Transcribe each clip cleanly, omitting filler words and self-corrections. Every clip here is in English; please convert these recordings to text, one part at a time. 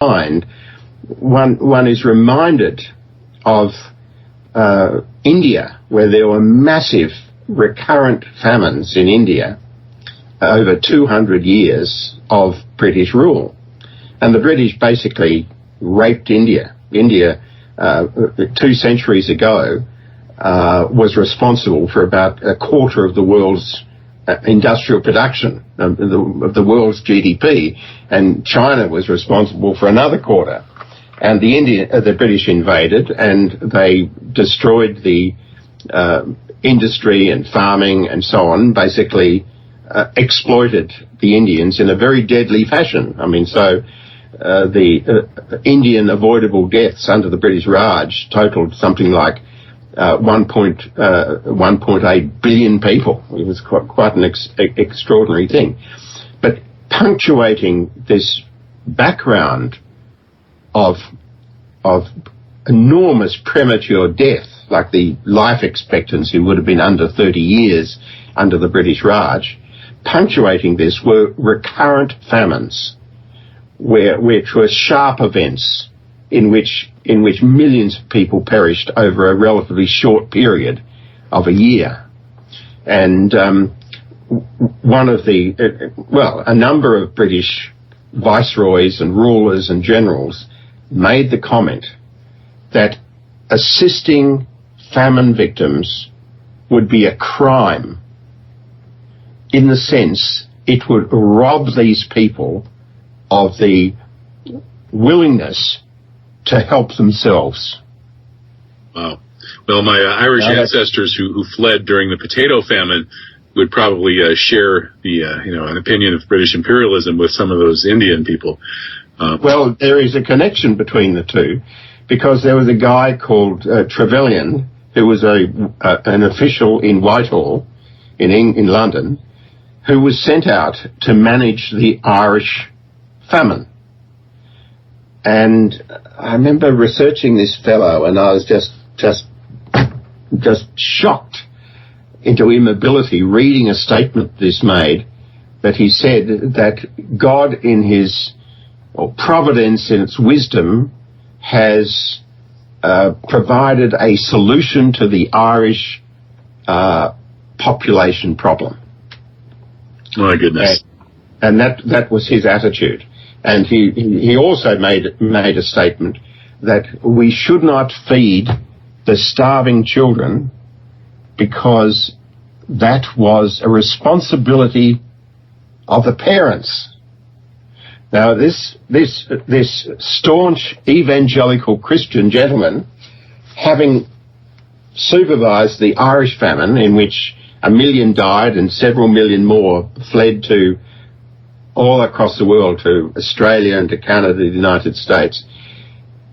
mind, one is reminded of India, where there were massive recurrent famines in India over 200 years of British rule. And the British basically raped India. India, 2 centuries ago, was responsible for about a quarter of the world's industrial production, of the world's GDP, and China was responsible for another quarter. And the British invaded, and they destroyed the industry and farming and so on, basically exploited the Indians in a very deadly fashion. I mean, so the Indian avoidable deaths under the British Raj totaled something like 1.8 billion people. It was quite an extraordinary thing. But punctuating this background of enormous premature death, like the life expectancy would have been under 30 years under the British Raj, punctuating this were recurrent famines, which were sharp events in which millions of people perished over a relatively short period of a year. And a number of British viceroys and rulers and generals made the comment that assisting famine victims would be a crime, in the sense it would rob these people of the willingness to help themselves. Wow. Well, my Irish ancestors who fled during the potato famine would probably share the an opinion of British imperialism with some of those Indian people. Well, there is a connection between the two, because there was a guy called Trevelyan, who was an official in Whitehall in London, who was sent out to manage the Irish famine. And I remember researching this fellow, and I was just shocked into immobility reading a statement this made, that he said that God in his, or providence in its wisdom, has provided a solution to the Irish population problem. My goodness. And that was his attitude. And he also made a statement that we should not feed the starving children, because that was a responsibility of the parents. Now, this staunch evangelical Christian gentleman, having supervised the Irish famine, in which 1 million died and several million more fled to all across the world, to Australia and to Canada, the United States,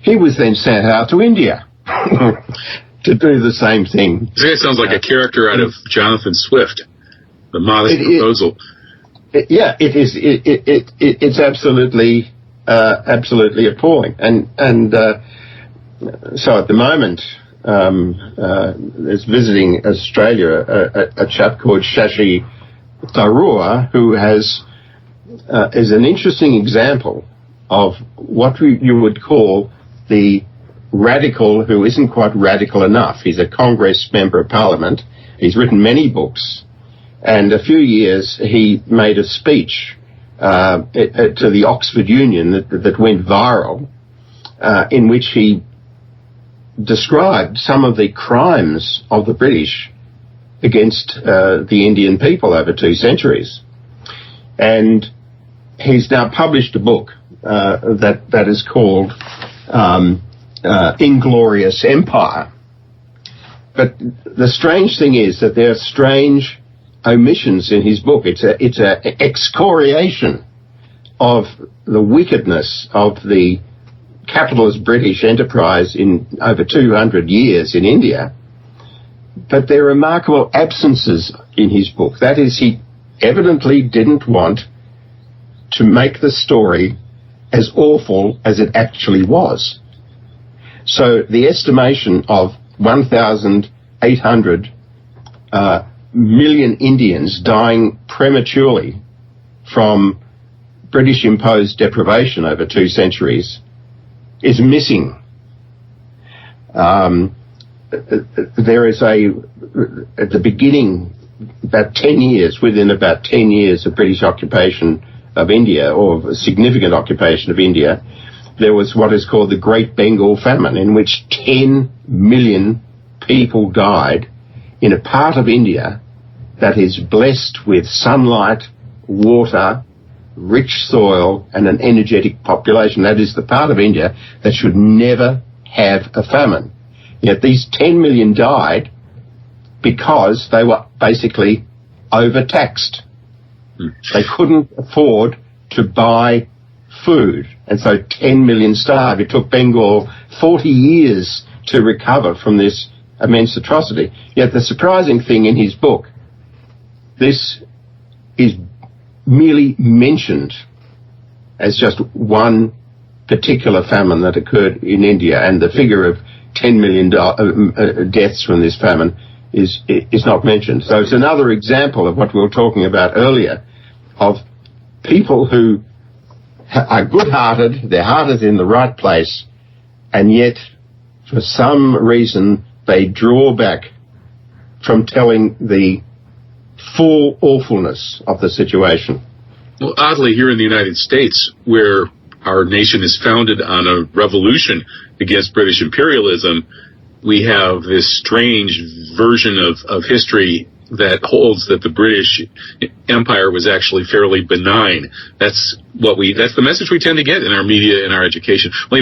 he was then sent out to India to do the same thing. It sounds like a character out of Jonathan Swift, The Modest Proposal. It's absolutely appalling. And so at the moment, there's visiting Australia a chap called Shashi Tharoor, who is an interesting example of what you would call the radical who isn't quite radical enough. He's a Congress member of Parliament. He's written many books. And a few years he made a speech to the Oxford Union that went viral, in which he described some of the crimes of the British against the Indian people over 2 centuries. And he's now published a book that is called Inglorious Empire. But the strange thing is that there are strange omissions in his book. It's a excoriation of the wickedness of the capitalist British enterprise in over 200 years in India. But there are remarkable absences in his book. That is, he evidently didn't want to make the story as awful as it actually was. So the estimation of 1,800 million Indians dying prematurely from British-imposed deprivation over 2 centuries is missing. There is at the beginning, within about 10 years of British occupation of India, or significant occupation of India, there was what is called the Great Bengal Famine, in which 10 million people died in a part of India that is blessed with sunlight, water, rich soil, and an energetic population. That is the part of India that should never have a famine. Yet these 10 million died because they were basically overtaxed. They couldn't afford to buy food, and so 10 million starved. It took Bengal 40 years to recover from this immense atrocity. Yet the surprising thing in his book, this is merely mentioned as just one particular famine that occurred in India, and the figure of 10 million deaths from this famine is not mentioned. So it's another example of what we were talking about earlier, of people who are good-hearted, their heart is in the right place, and yet for some reason they draw back from telling the full awfulness of the situation. Well, oddly, here in the United States, where our nation is founded on a revolution against British imperialism, we have this strange version of history that holds that the British Empire was actually fairly benign. That's the message we tend to get in our media and our education. Well,